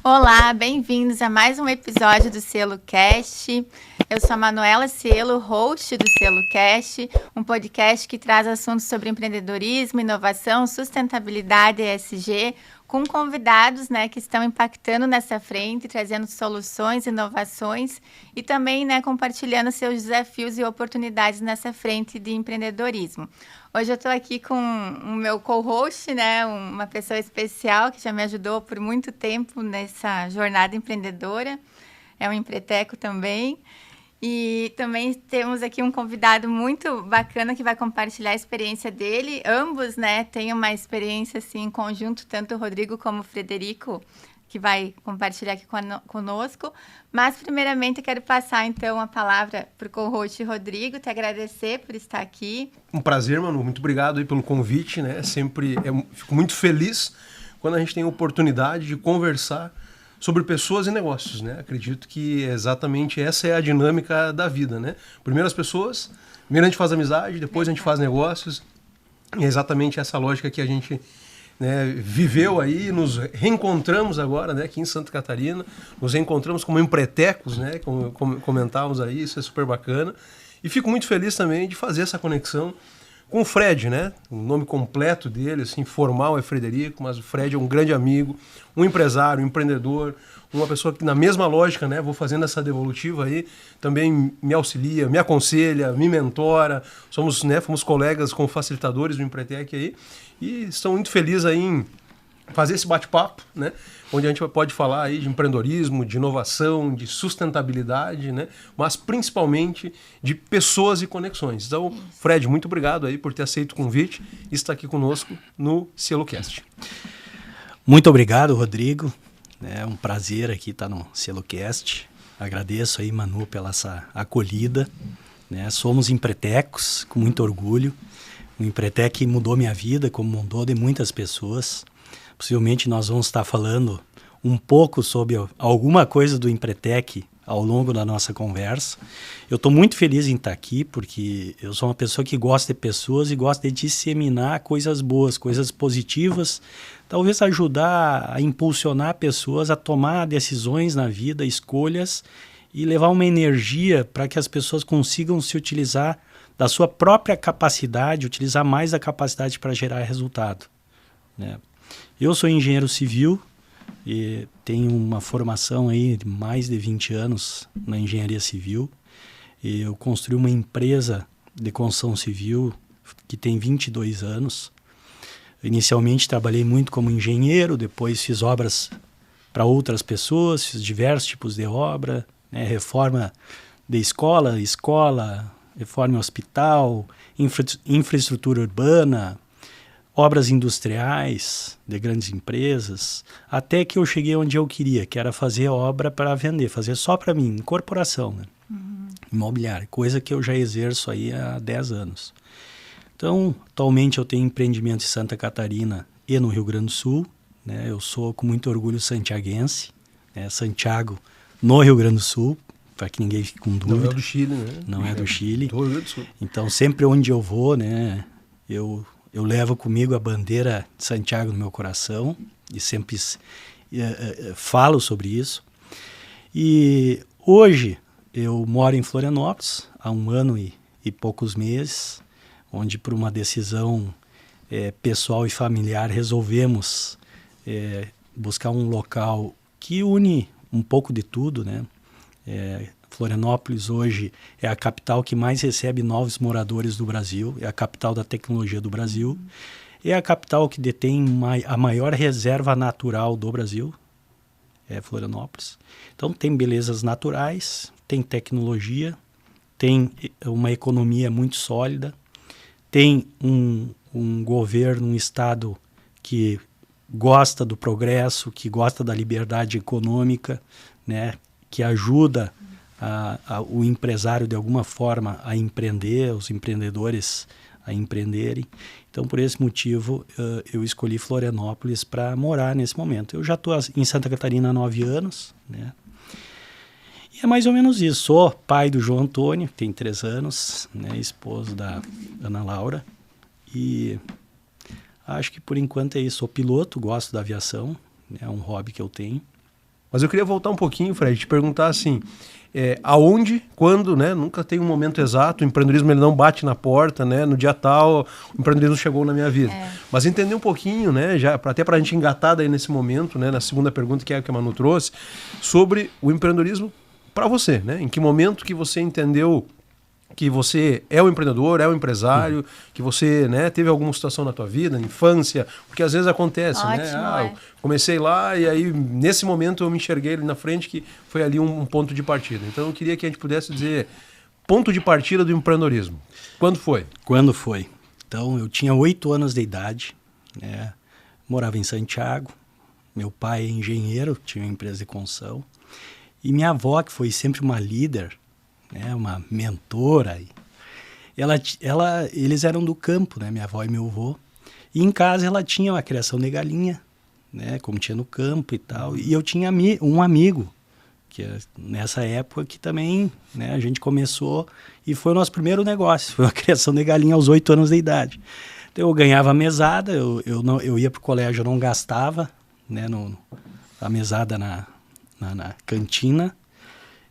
Olá, bem-vindos a mais um episódio do Cielo Cast. Eu sou a Manuela Cielo, host do Cielo Cast, um podcast que traz assuntos sobre empreendedorismo, inovação, sustentabilidade e ESG, com convidados, que estão impactando nessa frente, trazendo soluções, inovações e também, compartilhando seus desafios e oportunidades nessa frente de empreendedorismo. Hoje eu estou aqui com o meu co-host, uma pessoa especial que já me ajudou por muito tempo nessa jornada empreendedora. É um empreteco também. E também temos aqui um convidado muito bacana que vai compartilhar a experiência dele. Ambos, têm uma experiência assim, em conjunto, tanto o Rodrigo como o Frederico, que vai compartilhar aqui conosco. Mas, primeiramente, eu quero passar, então, a palavra para o co-host Rodrigo, te agradecer por estar aqui. Um prazer, Manu. Muito obrigado aí pelo convite, fico muito feliz quando a gente tem a oportunidade de conversar sobre pessoas e negócios, Acredito que exatamente essa é a dinâmica da vida, Primeiro as pessoas, primeiro a gente faz amizade, depois a gente faz negócios. E é exatamente essa lógica que a gente viveu aí, nos reencontramos agora, aqui em Santa Catarina, nos reencontramos como empretecos, como comentávamos aí, isso é super bacana. E fico muito feliz também de fazer essa conexão com o Fred, O nome completo dele, assim, formal é Frederico, mas o Fred é um grande amigo, um empresário, um empreendedor, uma pessoa que na mesma lógica, vou fazendo essa devolutiva aí, também me auxilia, me aconselha, me mentora, fomos colegas como facilitadores do Empretec aí, e estou muito feliz aí em fazer esse bate-papo, onde a gente pode falar aí de empreendedorismo, de inovação, de sustentabilidade, mas principalmente de pessoas e conexões. Então, Fred, muito obrigado aí por ter aceito o convite e estar aqui conosco no CieloCast. Muito obrigado, Rodrigo. É um prazer aqui estar no CieloCast. Agradeço aí, Manu, pela essa acolhida. Somos empretecos, com muito orgulho. O Empretec mudou minha vida, como mudou de muitas pessoas. Possivelmente nós vamos estar falando um pouco sobre alguma coisa do Empretec ao longo da nossa conversa. Eu estou muito feliz em estar aqui, porque eu sou uma pessoa que gosta de pessoas e gosta de disseminar coisas boas, coisas positivas, talvez ajudar a impulsionar pessoas a tomar decisões na vida, escolhas, e levar uma energia para que as pessoas consigam se utilizar da sua própria capacidade, utilizar mais a capacidade para gerar resultado. Eu sou engenheiro civil e tenho uma formação aí de mais de 20 anos na engenharia civil. E eu construí uma empresa de construção civil que tem 22 anos. Inicialmente trabalhei muito como engenheiro, depois fiz obras para outras pessoas, fiz diversos tipos de obra, reforma de escola, reforma em hospital, infraestrutura urbana, obras industriais de grandes empresas, até que eu cheguei onde eu queria, que era fazer obra para vender, fazer só para mim, incorporação, imobiliária, coisa que eu já exerço aí há 10 anos. Então, atualmente eu tenho empreendimento em Santa Catarina e no Rio Grande do Sul, eu sou com muito orgulho santiaguense, Santiago no Rio Grande do Sul, para que ninguém fique com dúvida. Não é do Chile, Não é do Chile. Do Rio Grande do Sul. Então, sempre onde eu vou, eu levo comigo a bandeira de Santiago no meu coração e sempre falo sobre isso. E hoje eu moro em Florianópolis há 1 ano e poucos meses, onde por uma decisão pessoal e familiar resolvemos buscar um local que une um pouco de tudo, Florianópolis hoje é a capital que mais recebe novos moradores do Brasil, é a capital da tecnologia do Brasil, é a capital que detém a maior reserva natural do Brasil, é Florianópolis. Então tem belezas naturais, tem tecnologia, tem uma economia muito sólida, tem um governo, um estado que gosta do progresso, que gosta da liberdade econômica, que ajuda o empresário de alguma forma a empreender, os empreendedores a empreenderem. Então, por esse motivo, eu escolhi Florianópolis para morar nesse momento. Eu já estou em Santa Catarina há 9 anos, né? E é mais ou menos isso. Sou pai do João Antônio, que tem 3 anos, né? Esposo da Ana Laura. E acho que por enquanto é isso. Sou piloto, gosto da aviação, é um hobby que eu tenho. Mas eu queria voltar um pouquinho, Fred, te perguntar assim, aonde, quando, né? Nunca tem um momento exato, o empreendedorismo ele não bate na porta, né? No dia tal, o empreendedorismo chegou na minha vida. Mas entender um pouquinho, né? Já, até para a gente engatar daí nesse momento, né? Na segunda pergunta que a Manu trouxe, sobre o empreendedorismo para você, né? Em que momento que você entendeu que você é o empreendedor, é o empresário, que você, né, teve alguma situação na tua vida, na infância, porque às vezes acontece, Ótimo, né? Eu comecei lá e aí nesse momento eu me enxerguei ali na frente que foi ali um ponto de partida. Então eu queria que a gente pudesse dizer ponto de partida do empreendedorismo. Quando foi? Quando foi? Então eu tinha 8 anos de idade, né? Morava em Santiago, meu pai é engenheiro, tinha uma empresa de construção, e minha avó, que foi sempre uma líder, né, uma mentora, eles eram do campo, né, minha avó e meu avô, e em casa ela tinha uma criação de galinha, né, como tinha no campo e tal, e eu tinha um amigo, que nessa época que também, né, a gente começou, e foi o nosso primeiro negócio, foi a criação de galinha aos 8 anos de idade. Então eu ganhava mesada, eu ia para o colégio, eu não gastava, né, a mesada na cantina,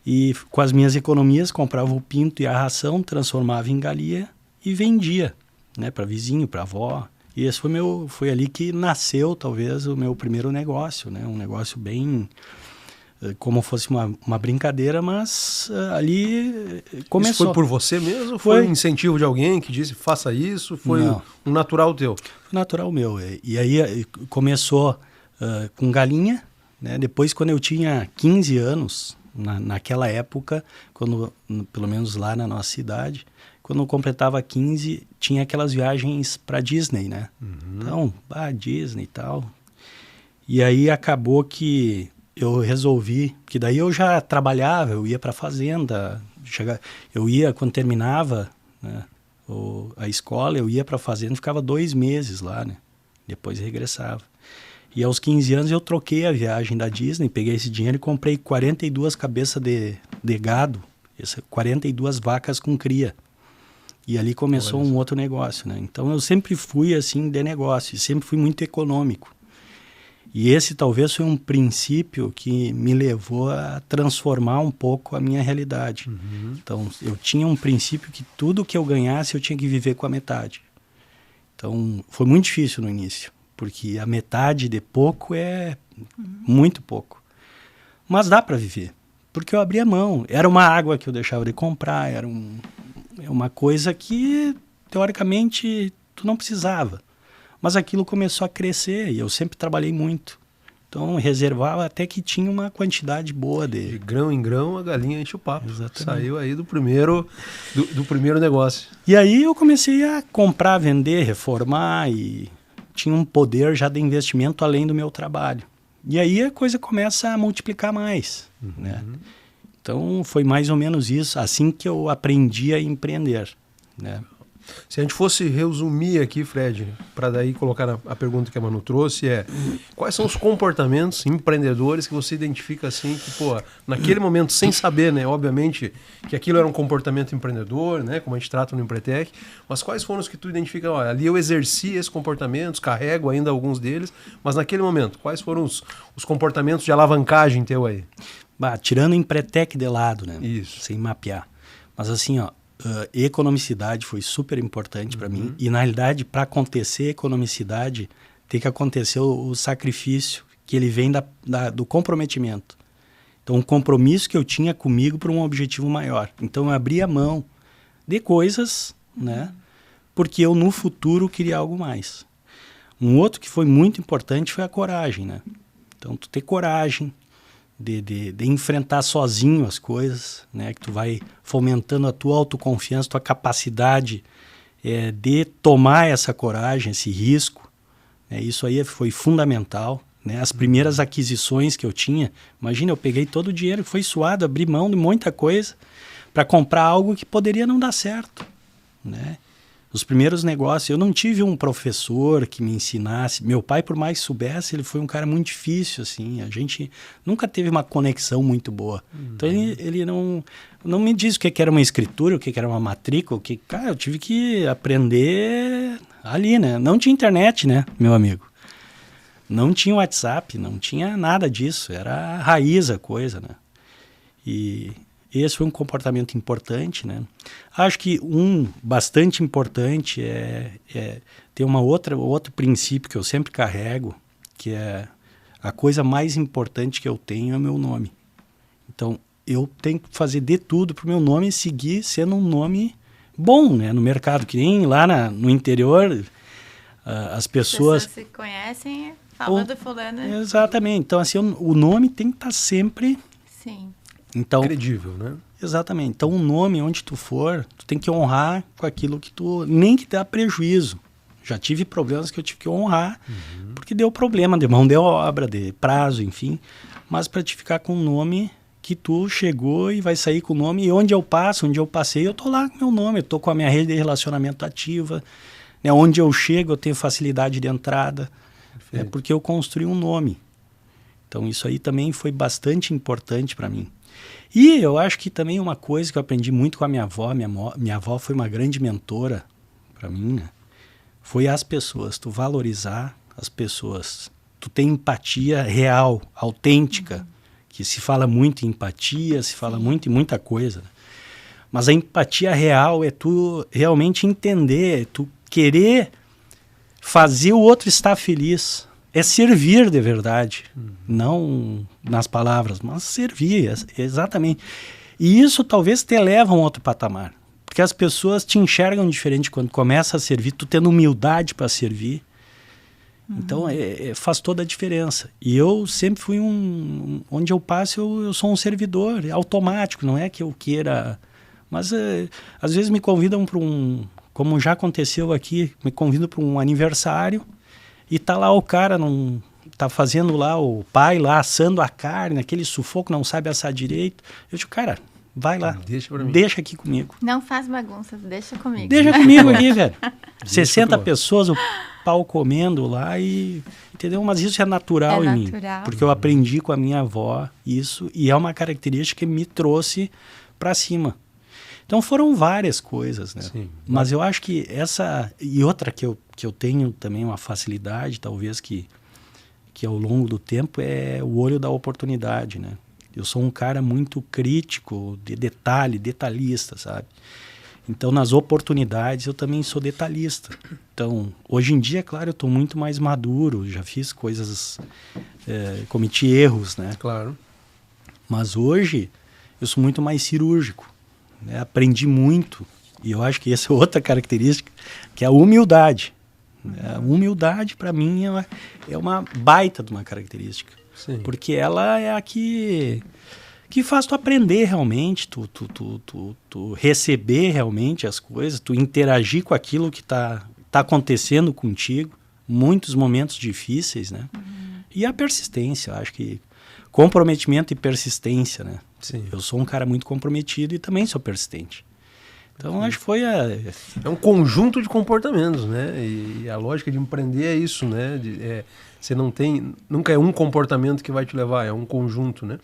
e com as minhas economias comprava o pinto e a ração, transformava em galinha e vendia, né, para vizinho, para avó. E esse foi ali que nasceu talvez o meu primeiro negócio, né, um negócio bem como fosse uma brincadeira, mas ali começou. Isso foi por você mesmo? Foi um incentivo de alguém que disse faça isso? Foi um natural teu? Foi natural meu. E aí começou com galinha, né? Depois, quando eu tinha 15 anos, naquela época, pelo menos lá na nossa cidade, quando eu completava 15, tinha aquelas viagens para Disney, né? Então, Disney e tal. E aí acabou que eu resolvi, que daí eu já trabalhava, eu ia para a fazenda, eu ia quando terminava, né, a escola, eu ia para a fazenda, ficava 2 meses lá, né? Depois regressava. E aos 15 anos eu troquei a viagem da Disney, peguei esse dinheiro e comprei 42 cabeças de gado, 42 vacas com cria. E ali começou um outro negócio, né? Então eu sempre fui assim de negócio, sempre fui muito econômico. E esse talvez foi um princípio que me levou a transformar um pouco a minha realidade. Então eu tinha um princípio que tudo que eu ganhasse eu tinha que viver com a metade. Então foi muito difícil no início, porque a metade de pouco é muito pouco. Mas dá para viver, porque eu abria mão. Era uma água que eu deixava de comprar, era uma coisa que, teoricamente, tu não precisava. Mas aquilo começou a crescer e eu sempre trabalhei muito. Então, reservava até que tinha uma quantidade boa de grão em grão, a galinha enche o papo. Exatamente. Saiu aí do primeiro negócio. E aí eu comecei a comprar, vender, reformar e tinha um poder já de investimento além do meu trabalho. E aí a coisa começa a multiplicar mais, né? Então foi mais ou menos isso, assim que eu aprendi a empreender, né? Se a gente fosse resumir aqui, Fred, para daí colocar a pergunta que a Manu trouxe, quais são os comportamentos empreendedores que você identifica assim, que, pô, naquele momento, sem saber, né, obviamente, que aquilo era um comportamento empreendedor, né, como a gente trata no Empretec, mas quais foram os que tu identifica, olha, ali eu exerci esses comportamentos, carrego ainda alguns deles, mas naquele momento, quais foram os comportamentos de alavancagem teu aí? Tirando o Empretec de lado, né? Isso. Sem mapear. Mas assim, economicidade foi super importante para mim. E na realidade, para acontecer economicidade, tem que acontecer o sacrifício, que ele vem do comprometimento. Então, o compromisso que eu tinha comigo para um objetivo maior. Então, eu abria mão de coisas, né? Porque eu, no futuro, queria algo mais. Um outro que foi muito importante foi a coragem, né? Então, tu ter coragem de enfrentar sozinho as coisas, né? Que tu vai fomentando a tua autoconfiança, tua capacidade de tomar essa coragem, esse risco. Isso aí foi fundamental, né? As primeiras aquisições que eu tinha, imagina, eu peguei todo o dinheiro que foi suado, abri mão de muita coisa para comprar algo que poderia não dar certo, né? Os primeiros negócios, eu não tive um professor que me ensinasse. Meu pai, por mais que soubesse, ele foi um cara muito difícil, assim. A gente nunca teve uma conexão muito boa. Então, ele não me disse o que era uma escritura, o que era uma matrícula. Cara, eu tive que aprender ali, né? Não tinha internet, né, meu amigo? Não tinha WhatsApp, não tinha nada disso. Era a raiz a coisa, né? E esse foi um comportamento importante, né? Acho que bastante importante é ter outro princípio que eu sempre carrego, que é a coisa mais importante que eu tenho é o meu nome. Então, eu tenho que fazer de tudo para o meu nome seguir sendo um nome bom, né? No mercado, que nem lá no interior, as pessoas se conhecem falando fulano. Exatamente. Então, assim, o nome tem que estar sempre... Sim. Então, credível, né? Exatamente. Então, o nome, onde tu for, tu tem que honrar com aquilo que tu... Nem que dá prejuízo. Já tive problemas que eu tive que honrar, porque deu problema de mão de obra, de prazo, enfim. Mas para te ficar com o nome que tu chegou e vai sair com o nome. E onde eu passo, onde eu passei, eu tô lá com o meu nome. Eu tô com a minha rede de relacionamento ativa. Né? Onde eu chego, eu tenho facilidade de entrada. É porque eu construí um nome. Então, isso aí também foi bastante importante para mim. E eu acho que também uma coisa que eu aprendi muito com a minha avó, minha avó foi uma grande mentora para mim, né? Foi as pessoas, tu valorizar as pessoas, tu ter empatia real, autêntica, que se fala muito em empatia, se fala muito em muita coisa, né? Mas a empatia real é tu realmente entender, é tu querer fazer o outro estar feliz. É servir de verdade, não nas palavras, mas servir, exatamente. E isso talvez te leva a um outro patamar, porque as pessoas te enxergam diferente quando começa a servir, tu tendo humildade para servir. Então, faz toda a diferença. E eu sempre fui onde eu passo, eu sou um servidor, é automático, não é que eu queira... Mas, às vezes me convidam para como já aconteceu aqui, me convidam para um aniversário, e tá lá o cara, tá fazendo lá, o pai lá, assando a carne, aquele sufoco, não sabe assar direito. Eu digo, cara, vai lá, deixa aqui comigo. Não faz bagunça, deixa comigo. Deixa comigo aqui, velho. 60 pessoas, o pau comendo lá, entendeu? Mas isso é natural em mim. Porque eu aprendi com a minha avó isso, e é uma característica que me trouxe para cima. Então foram várias coisas, né? Sim. Mas eu acho que e outra que eu tenho também uma facilidade, talvez que ao longo do tempo, é o olho da oportunidade, né? Eu sou um cara muito crítico, de detalhista, sabe? Então, nas oportunidades, eu também sou detalhista. Então, hoje em dia, claro, eu estou muito mais maduro, já fiz coisas, cometi erros, né? Claro. Mas hoje, eu sou muito mais cirúrgico. Né? Aprendi muito, e eu acho que essa é outra característica, que é a humildade. A humildade, para mim, é uma baita de uma característica. Sim. Porque ela é a que faz tu aprender realmente, tu receber realmente as coisas, tu interagir com aquilo que tá acontecendo contigo, muitos momentos difíceis, né? E a persistência, eu acho que comprometimento e persistência, né? Sim. Eu sou um cara muito comprometido e também sou persistente. Então, acho que foi É um conjunto de comportamentos, né? E a lógica de empreender é isso, né? Você não tem... Nunca é um comportamento que vai te levar, é um conjunto, né?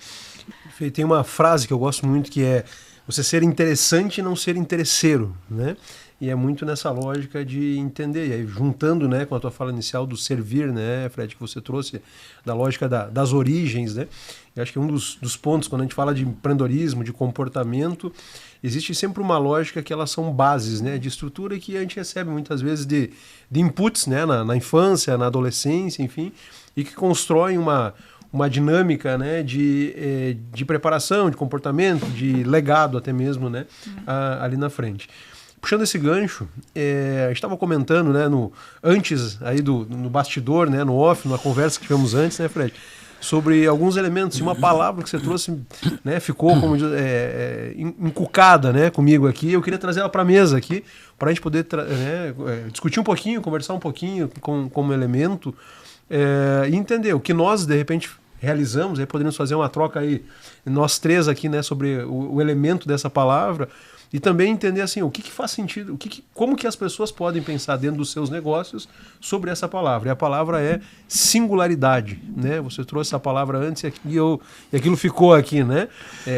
Tem uma frase que eu gosto muito que é você ser interessante e não ser interesseiro, né? E é muito nessa lógica de entender. E aí, juntando, né, com a tua fala inicial do servir, né, Fred, que você trouxe, da lógica das origens, né? Eu acho que um dos pontos, quando a gente fala de empreendedorismo, de comportamento, existe sempre uma lógica que elas são bases, né, de estrutura que a gente recebe muitas vezes de inputs, né, na infância, na adolescência, enfim, e que constroem uma dinâmica, né, de preparação, de comportamento, de legado até mesmo, né, ali na frente. Puxando esse gancho, a gente estava comentando, né, antes aí no bastidor, né, no off, numa conversa que tivemos antes, né, Fred, sobre alguns elementos, e uma palavra que você trouxe, né, ficou como encucada, né, comigo aqui. Eu queria trazer ela para a mesa aqui, para a gente poder discutir um pouquinho, conversar um pouquinho como elemento, e entender o que nós, de repente, realizamos, aí poderíamos fazer uma troca aí, nós três aqui, né, sobre o elemento dessa palavra, e também entender assim, o que faz sentido, como que as pessoas podem pensar dentro dos seus negócios sobre essa palavra. E a palavra é singularidade, né? Você trouxe essa palavra antes e aquilo ficou aqui, né?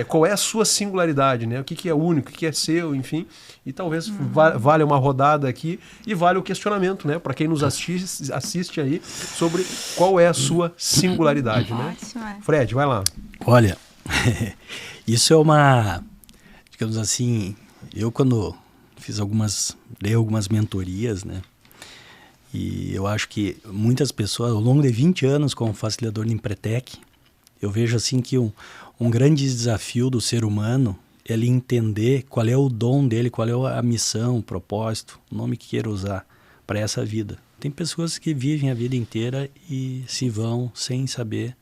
Qual é a sua singularidade, né? O que é único, o que é seu, enfim. E talvez valha uma rodada aqui e vale o questionamento, né? Para quem nos assiste aí, sobre qual é a sua singularidade, né? Ótimo. Fred, vai lá. Olha, isso é uma... Digamos assim, eu quando dei algumas mentorias, né? E eu acho que muitas pessoas, ao longo de 20 anos como facilitador de Empretec, eu vejo assim que um grande desafio do ser humano é ele entender qual é o dom dele, qual é a missão, o propósito, o nome que queira usar para essa vida. Tem pessoas que vivem a vida inteira e se vão sem saber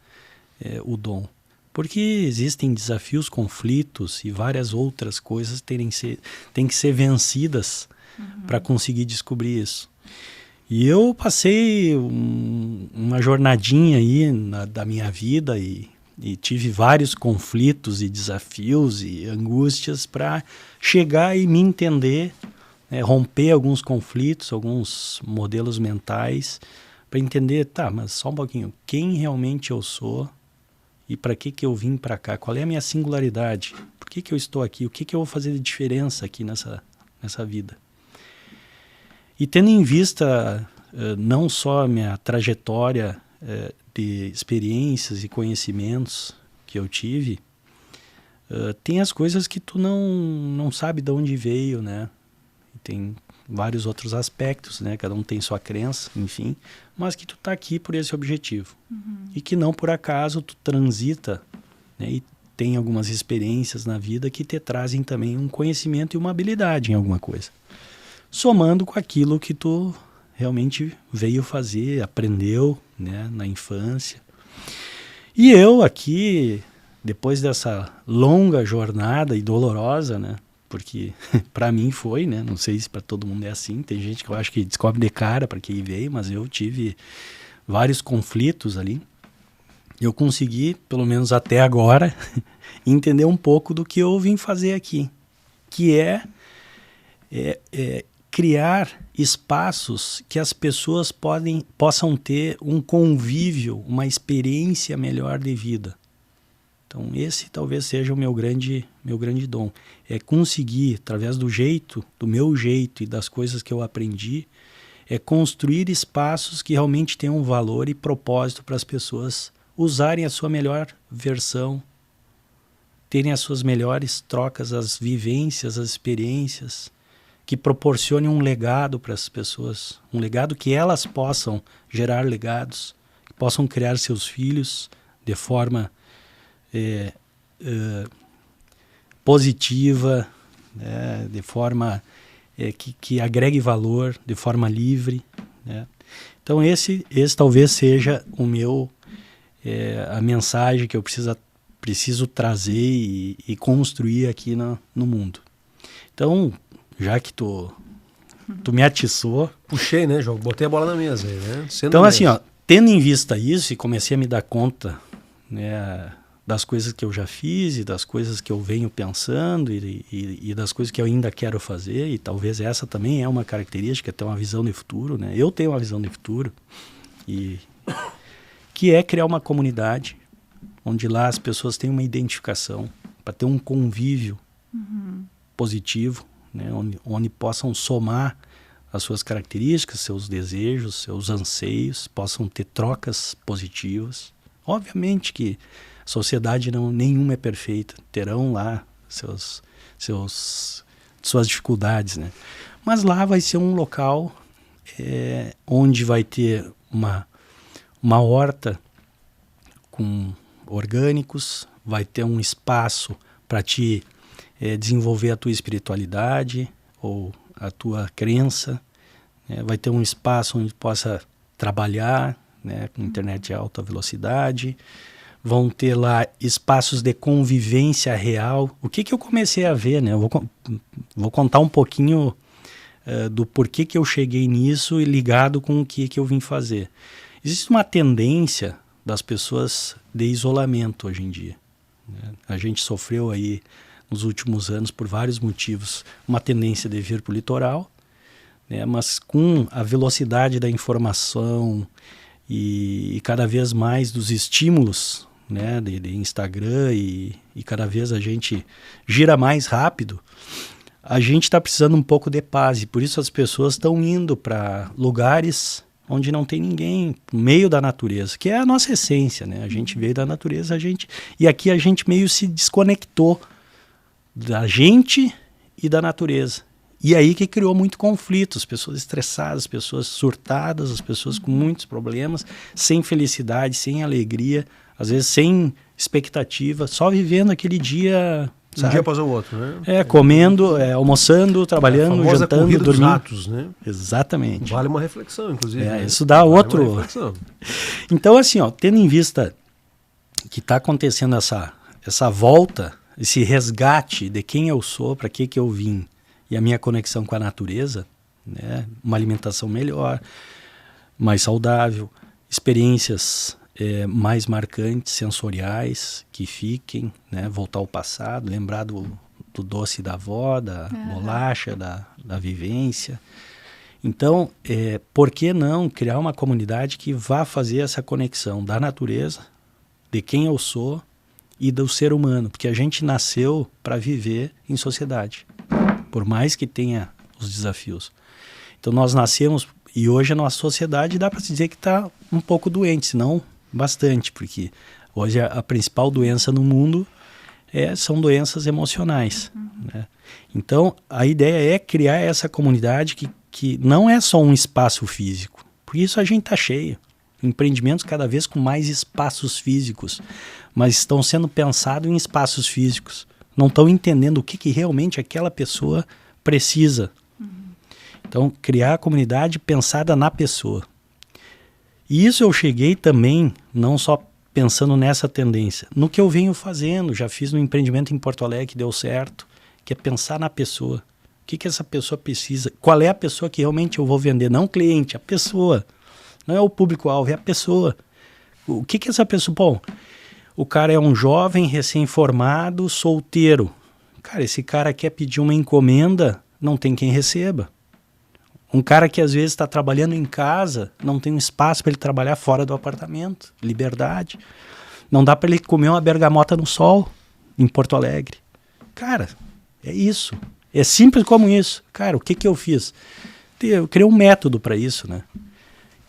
o dom. Porque existem desafios, conflitos e várias outras coisas têm que ser vencidas para conseguir descobrir isso. E eu passei uma jornadinha aí da minha vida e tive vários conflitos e desafios e angústias para chegar e me entender, né, romper alguns conflitos, alguns modelos mentais, para entender, tá, mas só um pouquinho, quem realmente eu sou? E para que eu vim para cá? Qual é a minha singularidade? Por que eu estou aqui? O que eu vou fazer de diferença aqui nessa vida? E tendo em vista não só a minha trajetória de experiências e conhecimentos que eu tive, tem as coisas que tu não sabe de onde veio, né? E tem vários outros aspectos, né? Cada um tem sua crença, enfim, mas que tu tá aqui por esse objetivo. E que não por acaso tu transita, né? E tem algumas experiências na vida que te trazem também um conhecimento e uma habilidade em alguma coisa. Somando com aquilo que tu realmente veio fazer, aprendeu, né? Na infância. E eu aqui, depois dessa longa jornada e dolorosa, né? Porque para mim foi, né? Não sei se para todo mundo é assim. Tem gente que eu acho que descobre de cara para quem veio, mas eu tive vários conflitos ali. Eu consegui, pelo menos até agora, entender um pouco do que eu vim fazer aqui, que é criar espaços que as pessoas possam ter um convívio, uma experiência melhor de vida. Então esse talvez seja o meu grande dom. É conseguir, através do meu jeito e das coisas que eu aprendi, construir espaços que realmente tenham valor e propósito para as pessoas usarem a sua melhor versão, terem as suas melhores trocas, as vivências, as experiências, que proporcionem um legado para as pessoas, um legado que elas possam gerar legados, que possam criar seus filhos de forma positiva, né, de forma que agregue valor, de forma livre, né? Então esse talvez seja o meu a mensagem que eu preciso trazer e construir aqui no mundo. Então, já que tu me atiçou, puxei, né, João? Botei a bola na mesa aí, né? Então assim, tendo em vista isso e comecei a me dar conta, né, das coisas que eu já fiz e das coisas que eu venho pensando e das coisas que eu ainda quero fazer, e talvez essa também é uma característica, ter uma visão de futuro, né? Eu tenho uma visão de futuro, que é criar uma comunidade onde lá as pessoas têm uma identificação, para ter um convívio positivo, né? Onde possam somar as suas características, seus desejos, seus anseios, possam ter trocas positivas. Obviamente que a sociedade nenhuma é perfeita, terão lá suas dificuldades, né? Mas lá vai ser um local onde vai ter uma horta com orgânicos, vai ter um espaço para te desenvolver a tua espiritualidade ou a tua crença, né? Vai ter um espaço onde possa trabalhar, né, com internet de alta velocidade. Vão ter lá espaços de convivência real. O que eu comecei a ver, né? Eu vou contar um pouquinho do porquê que eu cheguei nisso e ligado com o que eu vim fazer. Existe uma tendência das pessoas de isolamento hoje em dia, né? A gente sofreu aí nos últimos anos, por vários motivos, uma tendência de vir para o litoral, né? Mas com a velocidade da informação e cada vez mais dos estímulos, né, de Instagram e cada vez a gente gira mais rápido, a gente está precisando um pouco de paz, e por isso as pessoas estão indo para lugares onde não tem ninguém, no meio da natureza, que é a nossa essência, né? A gente veio da natureza, e aqui a gente meio se desconectou da gente e da natureza. E aí que criou muito conflito, as pessoas estressadas, as pessoas surtadas, as pessoas com muitos problemas, sem felicidade, sem alegria, às vezes sem expectativa, só vivendo aquele dia, Um sabe? dia após o outro, né? Comendo, almoçando, trabalhando, a jantando, corrida dos dormindo. ratos, né? Exatamente. Vale uma reflexão, inclusive. Né? Isso dá Vale outro... uma reflexão. Então, assim, tendo em vista que está acontecendo essa volta, esse resgate de quem eu sou, para que eu vim, e a minha conexão com a natureza, né? Uma alimentação melhor, mais saudável, experiências mais marcantes, sensoriais, que fiquem, né? Voltar ao passado, lembrar do doce da avó, da bolacha, da vivência. Então, por que não criar uma comunidade que vá fazer essa conexão da natureza, de quem eu sou e do ser humano? Porque a gente nasceu para viver em sociedade, por mais que tenha os desafios. Então, nós nascemos, e hoje a nossa sociedade dá para se dizer que está um pouco doente, se não bastante, porque hoje a principal doença no mundo são doenças emocionais. Né? Então, a ideia é criar essa comunidade que não é só um espaço físico, porque isso a gente está cheio. Empreendimentos cada vez com mais espaços físicos, mas estão sendo pensados em espaços físicos. Não estão entendendo o que realmente aquela pessoa precisa. Então, criar a comunidade pensada na pessoa. E isso eu cheguei também, não só pensando nessa tendência, no que eu venho fazendo. Já fiz um empreendimento em Porto Alegre que deu certo, que é pensar na pessoa. O que essa pessoa precisa? Qual é a pessoa que realmente eu vou vender? Não o cliente, a pessoa. Não é o público-alvo, é a pessoa. O que essa pessoa... Bom, o cara é um jovem, recém-formado, solteiro. Cara, esse cara quer pedir uma encomenda, não tem quem receba. Um cara que às vezes está trabalhando em casa, não tem um espaço para ele trabalhar fora do apartamento. Liberdade. Não dá para ele comer uma bergamota no sol, em Porto Alegre. Cara, é isso. É simples como isso. Cara, o que eu fiz? Eu criei um método para isso, né?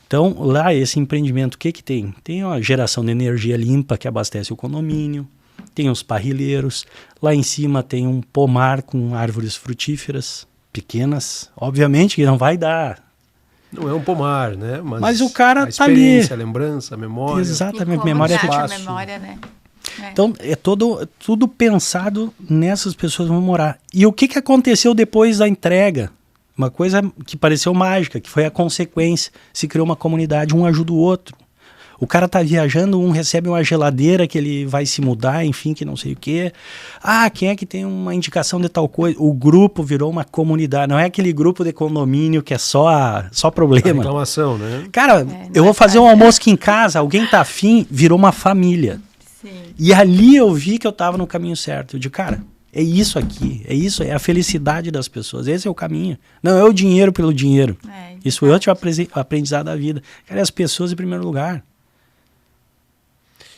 Então, lá, esse empreendimento, o que tem? Tem a geração de energia limpa que abastece o condomínio, tem os parrilheiros, lá em cima tem um pomar com árvores frutíferas, pequenas. Obviamente que não vai dar. Não é um pomar, né? Mas o cara a tá ali. experiência, a lembrança, a memória. Exatamente, memória é a memória, né? Então, é tudo pensado nessas pessoas que vão morar. E o que aconteceu depois da entrega? Uma coisa que pareceu mágica, que foi a consequência. Se criou uma comunidade, um ajuda o outro. O cara tá viajando, um recebe uma geladeira que ele vai se mudar, enfim, que não sei o quê. Ah, quem é que tem uma indicação de tal coisa? O grupo virou uma comunidade. Não é aquele grupo de condomínio que é só problema. A reclamação, né? Cara, eu vou fazer um almoço aqui em casa, alguém tá afim, virou uma família. Sim. E ali eu vi que eu tava no caminho certo. Eu digo, cara, é isso aqui, é isso, é a felicidade das pessoas. Esse é o caminho. Não é o dinheiro pelo dinheiro. Isso foi outro aprendizado da vida. Cara, é as pessoas em primeiro lugar.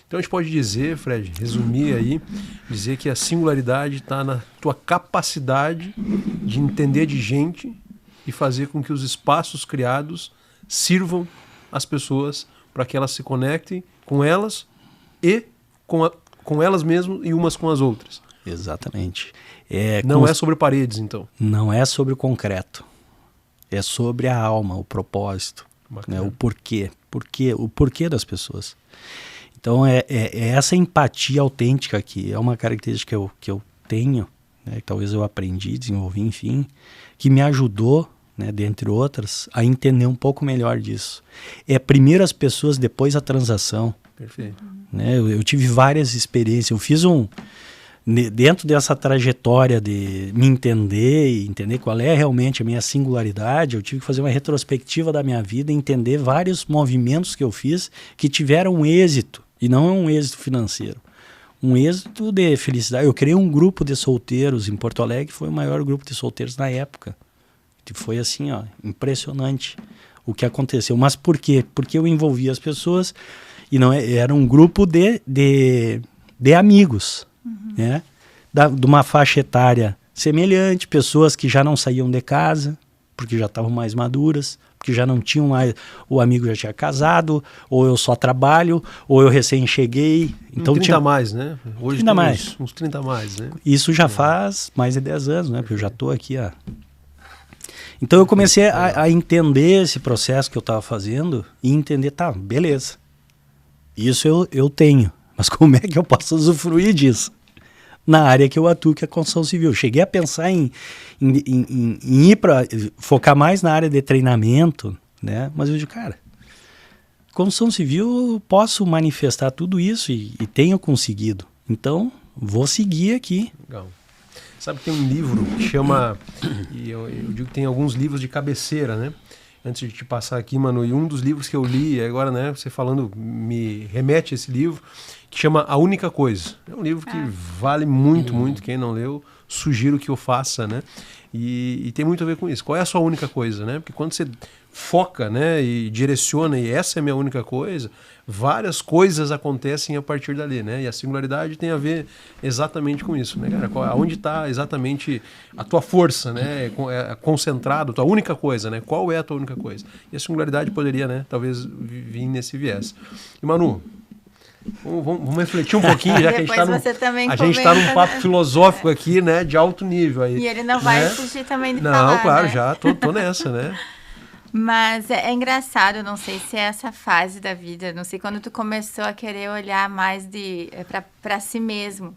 Então a gente pode dizer, Fred, resumir aí, dizer que a singularidade está na tua capacidade de entender de gente e fazer com que os espaços criados sirvam as pessoas para que elas se conectem com elas e com elas mesmas e umas com as outras. Exatamente. Não é sobre paredes, então. Não é sobre o concreto. É sobre a alma, o propósito, né? O porquê. O porquê das pessoas. Então, é essa empatia autêntica que é uma característica que eu tenho, né, que talvez eu aprendi, desenvolvi, enfim, que me ajudou, né, dentre outras, a entender um pouco melhor disso. É primeiro as pessoas, depois a transação. Perfeito. Né? Eu tive várias experiências. Eu fiz dentro dessa trajetória de me entender e entender qual é realmente a minha singularidade, eu tive que fazer uma retrospectiva da minha vida e entender vários movimentos que eu fiz que tiveram um êxito, e não é um êxito financeiro, um êxito de felicidade. Eu criei um grupo de solteiros em Porto Alegre, foi o maior grupo de solteiros na época. E foi assim, ó, impressionante o que aconteceu. Mas por quê? Porque eu envolvi as pessoas e não era um grupo de amigos, né? De uma faixa etária semelhante, pessoas que já não saíam de casa, porque já estavam mais maduras, porque já não tinham mais, o amigo já tinha casado, ou eu só trabalho, ou eu recém cheguei. Então 30 tinha mais, né? Hoje 30 tem mais. uns 30 a mais, né? Isso já faz mais de 10 anos, né? Porque eu já estou aqui há... Então eu comecei a entender esse processo que eu estava fazendo e entender, tá, beleza. Isso eu tenho, mas como é que eu posso usufruir disso? Na área que eu atuo, que é a construção civil. Cheguei a pensar em ir para focar mais na área de treinamento, né? Mas eu digo, cara, construção civil eu posso manifestar tudo isso e tenho conseguido. Então, vou seguir aqui. Legal. Sabe que tem um livro que chama, e eu digo que tem alguns livros de cabeceira, né? Antes de te passar aqui, Manu, e um dos livros que eu li, agora, né, você falando, me remete a esse livro, que chama A Única Coisa. É um livro que vale muito, muito. Quem não leu, sugiro que o faça, né? E tem muito a ver com isso. Qual é a sua única coisa, né? Porque quando você foca, né, e direciona, e essa é a minha única coisa, várias coisas acontecem a partir dali, né? E a singularidade tem a ver exatamente com isso, né, cara? Aonde está exatamente a tua força, né? É concentrado, tua única coisa, né? Qual é a tua única coisa? E a singularidade poderia, né, talvez vir nesse viés. E Manu, vamos refletir um pouquinho, já que a gente está num papo filosófico aqui, né, de alto nível aí. E ele não vai fugir também de não, falar, Não, claro, né? já tô nessa, né? Mas é engraçado, eu não sei se é essa fase da vida, não sei quando tu começou a querer olhar mais para si mesmo.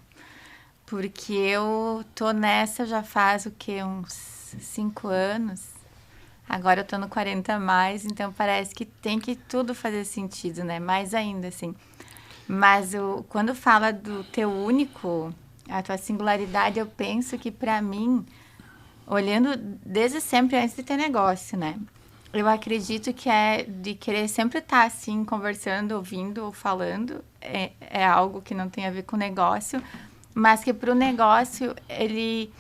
Porque eu tô nessa já faz o quê? Uns 5 anos. Agora eu tô no 40 a mais, então parece que tem que tudo fazer sentido, né? Mais ainda, assim. Mas quando fala do teu único, a tua singularidade, eu penso que para mim, olhando desde sempre antes de ter negócio, né? Eu acredito que é de querer sempre estar assim, conversando, ouvindo ou falando. É algo que não tem a ver com o negócio, mas que para o negócio, ele...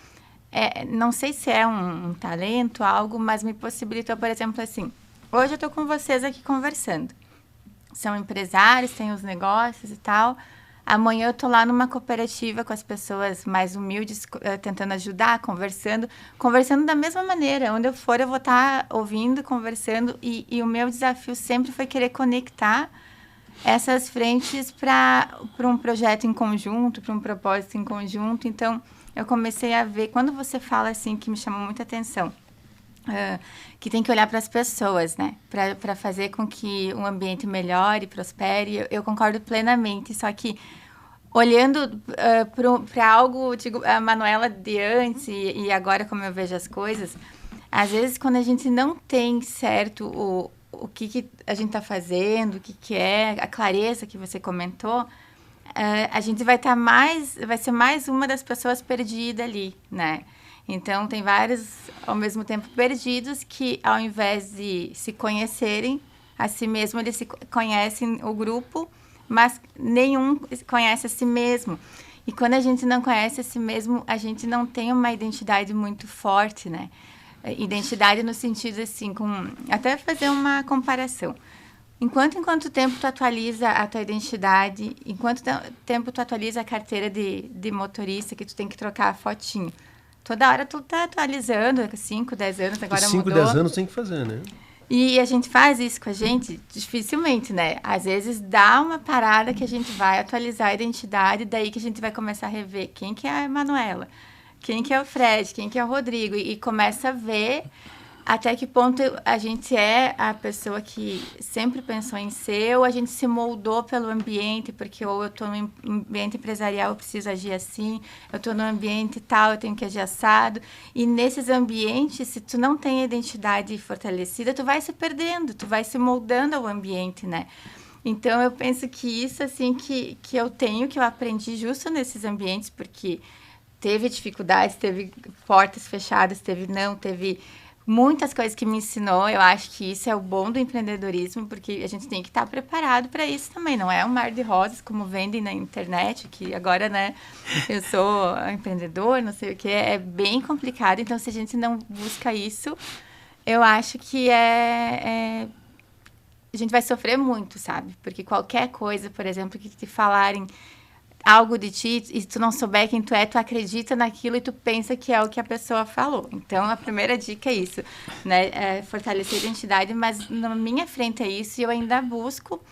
não sei se é um talento, algo, mas me possibilitou, por exemplo, assim... Hoje eu estou com vocês aqui conversando. São empresários, têm os negócios e tal... Amanhã eu tô lá numa cooperativa com as pessoas mais humildes, tentando ajudar, conversando da mesma maneira. Onde eu for, eu vou estar ouvindo, conversando. E o meu desafio sempre foi querer conectar essas frentes para um projeto em conjunto, para um propósito em conjunto. Então, eu comecei a ver, quando você fala assim, que me chamou muita atenção, que tem que olhar para as pessoas, né? Para fazer com que um ambiente melhore, prospere. Eu concordo plenamente, só que olhando para algo, digo, a Manuela de antes e agora como eu vejo as coisas, às vezes quando a gente não tem certo o que a gente está fazendo, o que é, a clareza que você comentou, a gente vai ser mais uma das pessoas perdidas ali, né? Então, tem vários, ao mesmo tempo, perdidos que, ao invés de se conhecerem a si mesmo, eles conhecem o grupo, mas nenhum conhece a si mesmo. E quando a gente não conhece a si mesmo, a gente não tem uma identidade muito forte, né? Identidade no sentido, assim, até fazer uma comparação. Enquanto tempo tu atualiza a tua identidade, enquanto tempo tu atualiza a carteira de motorista, que tu tem que trocar a fotinho. Toda hora tu tá atualizando, 5, 10 anos, agora 5, mudou. 10 anos tem que fazer, né? E a gente faz isso com a gente dificilmente, né? Às vezes dá uma parada que a gente vai atualizar a identidade, daí que a gente vai começar a rever quem que é a Manuela, quem que é o Fred, quem que é o Rodrigo, e começa a ver até que ponto a gente é a pessoa que sempre pensou em ser, ou a gente se moldou pelo ambiente, porque ou eu estou no ambiente empresarial, eu preciso agir assim, eu estou no ambiente tal, eu tenho que agir assado. E nesses ambientes, se tu não tem a identidade fortalecida, tu vai se perdendo, tu vai se moldando ao ambiente, né? Então, eu penso que isso, assim, que eu aprendi justo nesses ambientes, porque teve dificuldades, teve portas fechadas, teve muitas coisas que me ensinou. Eu acho que isso é o bom do empreendedorismo, porque a gente tem que estar preparado para isso também. Não é um mar de rosas, como vendem na internet, que agora, né, eu sou empreendedor, não sei o quê. É bem complicado. Então, se a gente não busca isso, eu acho que a gente vai sofrer muito, sabe? Porque qualquer coisa, por exemplo, que te falarem algo de ti e tu não souber quem tu é, tu acredita naquilo e tu pensa que é o que a pessoa falou. Então, a primeira dica é isso, né? É fortalecer a identidade, mas na minha frente é isso e eu ainda busco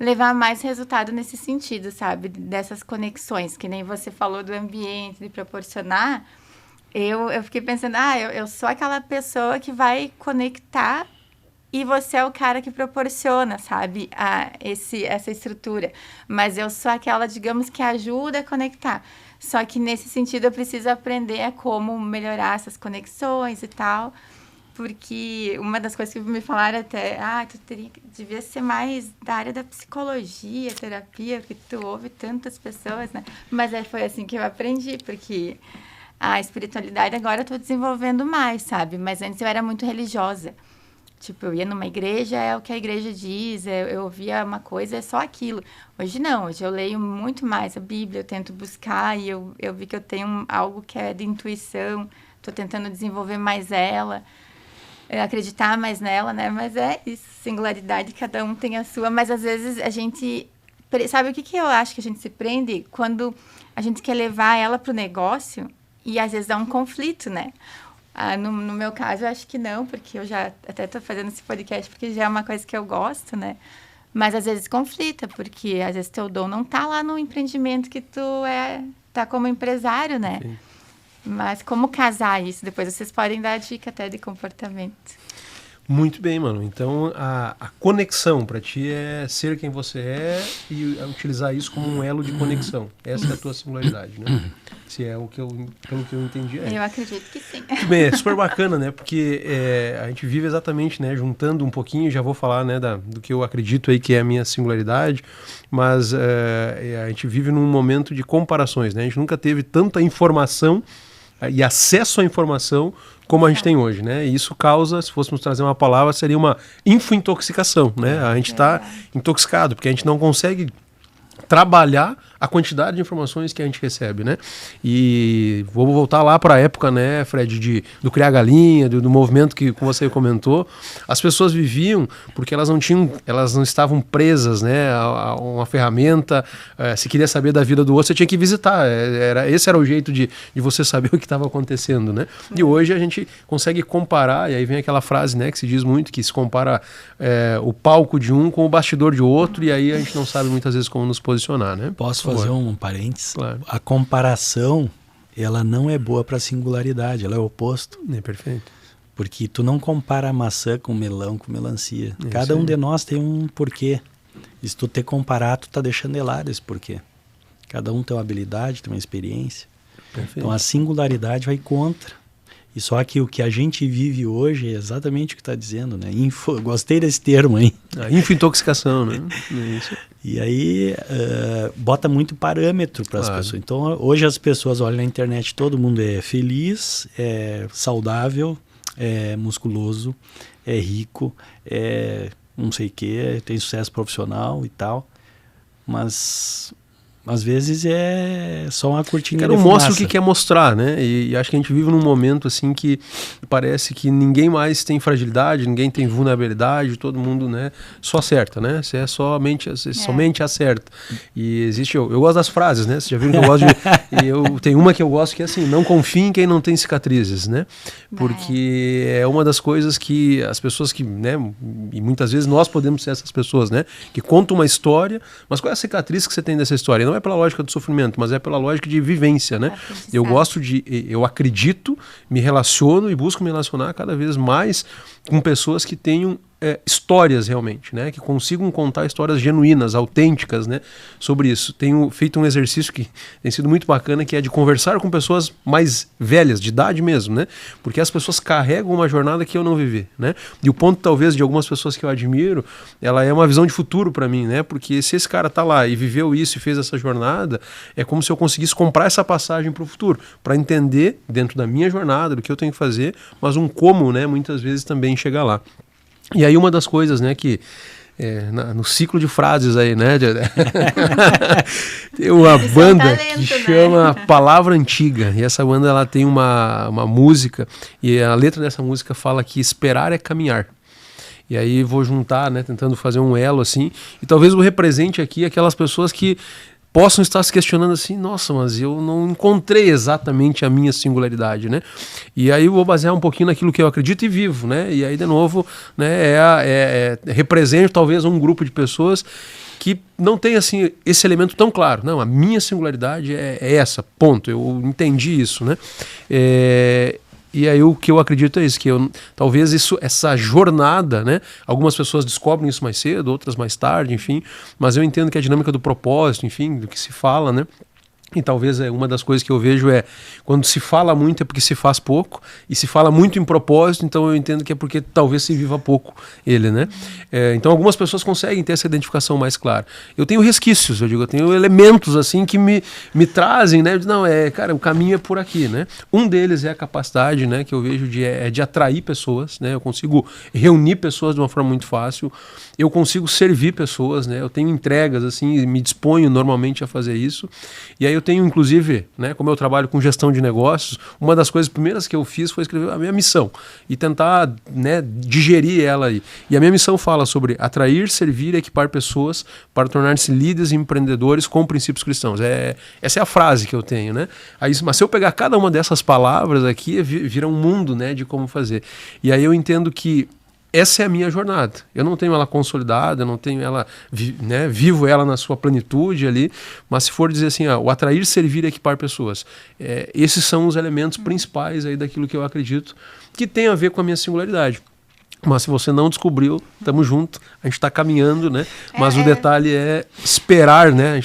levar mais resultado nesse sentido, sabe? Dessas conexões, que nem você falou do ambiente, de proporcionar. Eu fiquei pensando, eu sou aquela pessoa que vai conectar e você é o cara que proporciona, sabe, essa estrutura. Mas eu sou aquela, digamos, que ajuda a conectar. Só que, nesse sentido, eu preciso aprender a como melhorar essas conexões e tal. Porque uma das coisas que me falaram até, devia ser mais da área da psicologia, terapia, porque tu ouve tantas pessoas, né? Mas foi assim que eu aprendi, porque a espiritualidade agora eu tô desenvolvendo mais, sabe? Mas antes eu era muito religiosa. Tipo, eu ia numa igreja, é o que a igreja diz, eu ouvia uma coisa, é só aquilo. Hoje não, hoje eu leio muito mais a Bíblia, eu tento buscar e eu vi que eu tenho algo que é de intuição, estou tentando desenvolver mais ela, acreditar mais nela, né? Mas é isso, singularidade, cada um tem a sua, mas às vezes a gente... Sabe o que eu acho que a gente se prende? Quando a gente quer levar ela para o negócio e às vezes dá um conflito, né? No meu caso, eu acho que não, porque eu já até estou fazendo esse podcast porque já é uma coisa que eu gosto, né? Mas às vezes conflita, porque às vezes teu dom não tá lá no empreendimento que tu tá como empresário, né? Sim. Mas como casar isso? Depois vocês podem dar dica até de comportamento. Muito bem, mano. Então, a conexão para ti é ser quem você é e utilizar isso como um elo de conexão. Essa é a tua singularidade, né? Se é pelo que eu entendi. Eu acredito que sim. Muito bem, é super bacana, né? Porque a gente vive exatamente, né? Juntando um pouquinho, já vou falar, né? Do que eu acredito aí que é a minha singularidade, mas a gente vive num momento de comparações, né? A gente nunca teve tanta informação e acesso à informação como a gente tem hoje, né? E isso causa, se fôssemos trazer uma palavra, seria uma infointoxicação, né? A gente está intoxicado, porque a gente não consegue trabalhar a quantidade de informações que a gente recebe, né? E vou voltar lá para a época, né, Fred, do criar galinha, do movimento que você comentou. As pessoas viviam porque elas não estavam presas, né, a uma ferramenta. Se queria saber da vida do outro, você tinha que visitar. Esse era o jeito de você saber o que estava acontecendo, né? E hoje a gente consegue comparar, e aí vem aquela frase, né, que se diz muito, que se compara o palco de um com o bastidor de outro, e aí a gente não sabe muitas vezes como nos posicionar, né? Posso fazer um parênteses? Claro. A comparação, ela não é boa para a singularidade, ela é o oposto. É perfeito. Porque tu não compara maçã com melão, com melancia. Cada um de nós tem um porquê. E se tu te comparar, tu tá deixando de lado esse porquê. Cada um tem uma habilidade, tem uma experiência. Perfeito. Então a singularidade vai contra. E só que o que a gente vive hoje é exatamente o que está dizendo, né? Gostei desse termo aí. A infointoxicação, né? Isso. E aí bota muito parâmetro para as pessoas. Então hoje as pessoas olham na internet, todo mundo é feliz, é saudável, é musculoso, é rico, é não sei o que, tem sucesso profissional e tal. Mas às vezes é só uma cortina de fumaça. Mostra o que quer mostrar, né? E acho que a gente vive num momento assim que parece que ninguém mais tem fragilidade, ninguém tem vulnerabilidade, todo mundo, né, só acerta, né? Você somente acerta. E existe, eu gosto das frases, né? Você já viu que eu gosto de... eu tenho uma que eu gosto que é assim, não confie em quem não tem cicatrizes, né? Porque é uma das coisas que as pessoas que, né, e muitas vezes nós podemos ser essas pessoas, né, que contam uma história, mas qual é a cicatriz que você tem dessa história? Não é pela lógica do sofrimento, mas é pela lógica de vivência, né? Eu acredito, me relaciono e busco me relacionar cada vez mais com pessoas que tenham histórias realmente, né? Que consigam contar histórias genuínas, autênticas, né? Sobre isso. Tenho feito um exercício que tem sido muito bacana, que é de conversar com pessoas mais velhas, de idade mesmo, né? Porque as pessoas carregam uma jornada que eu não vivi, né? E o ponto, talvez, de algumas pessoas que eu admiro, ela é uma visão de futuro para mim, né? Porque se esse cara tá lá e viveu isso e fez essa jornada, é como se eu conseguisse comprar essa passagem para o futuro, para entender, dentro da minha jornada, do que eu tenho que fazer, mas um como, né? Muitas vezes também chegar lá. E aí uma das coisas, né, que no ciclo de frases aí, né, tem uma banda que chama Palavra Antiga, e essa banda ela tem uma música, e a letra dessa música fala que esperar é caminhar. E aí vou juntar, né, tentando fazer um elo assim, e talvez eu represente aqui aquelas pessoas que possam estar se questionando assim, nossa, mas eu não encontrei exatamente a minha singularidade, né? E aí eu vou basear um pouquinho naquilo que eu acredito e vivo, né? E aí, de novo, né, represento talvez um grupo de pessoas que não tem, assim, esse elemento tão claro. Não, a minha singularidade é essa, ponto. Eu entendi isso, né? E aí o que eu acredito é isso, que talvez essa jornada, né? Algumas pessoas descobrem isso mais cedo, outras mais tarde, enfim, mas eu entendo que a dinâmica do propósito, enfim, do que se fala, né? E talvez uma das coisas que eu vejo quando se fala muito é porque se faz pouco, e se fala muito em propósito, então eu entendo que é porque talvez se viva pouco ele, né? Então algumas pessoas conseguem ter essa identificação mais clara. Eu tenho resquícios, eu tenho elementos assim que me trazem, né? Não, cara, o caminho é por aqui, né? Um deles é a capacidade, né, que eu vejo de atrair pessoas, né? Eu consigo reunir pessoas de uma forma muito fácil, eu consigo servir pessoas, né? Eu tenho entregas, assim, me disponho normalmente a fazer isso, e aí eu tenho, inclusive, né, como eu trabalho com gestão de negócios, uma das coisas primeiras que eu fiz foi escrever a minha missão e tentar, né, digerir ela aí. E a minha missão fala sobre atrair, servir e equipar pessoas para tornar-se líderes e empreendedores com princípios cristãos. Essa é a frase que eu tenho, né? Aí, mas se eu pegar cada uma dessas palavras aqui, vira um mundo, né, de como fazer. E aí eu entendo que essa é a minha jornada. Eu não tenho ela consolidada, eu não tenho ela, né, vivo ela na sua plenitude ali, mas se for dizer assim, o atrair, servir e equipar pessoas, esses são os elementos principais aí daquilo que eu acredito que tem a ver com a minha singularidade. Mas se você não descobriu, estamos juntos, a gente está caminhando, né? Mas o detalhe é esperar, né?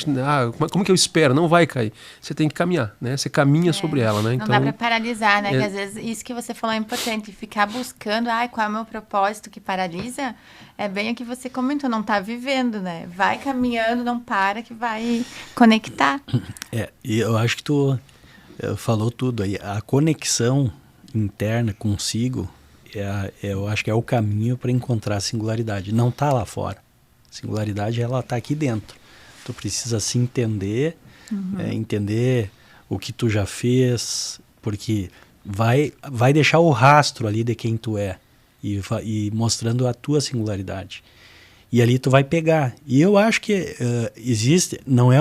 Como que eu espero? Não vai cair. Você tem que caminhar, né? Você caminha sobre ela, né? Então, não dá para paralisar, né? Que às vezes isso que você falou é importante, ficar buscando, qual é o meu propósito que paralisa, é bem o que você comentou, não está vivendo, né? Vai caminhando, não para, que vai conectar. E eu acho que tu falou tudo aí. A conexão interna consigo, eu acho que é o caminho para encontrar a singularidade. Não está lá fora. A singularidade, ela está aqui dentro. Tu precisa se entender, entender o que tu já fez, porque vai deixar o rastro ali de quem tu é e mostrando a tua singularidade. E ali tu vai pegar. E eu acho que existe, não é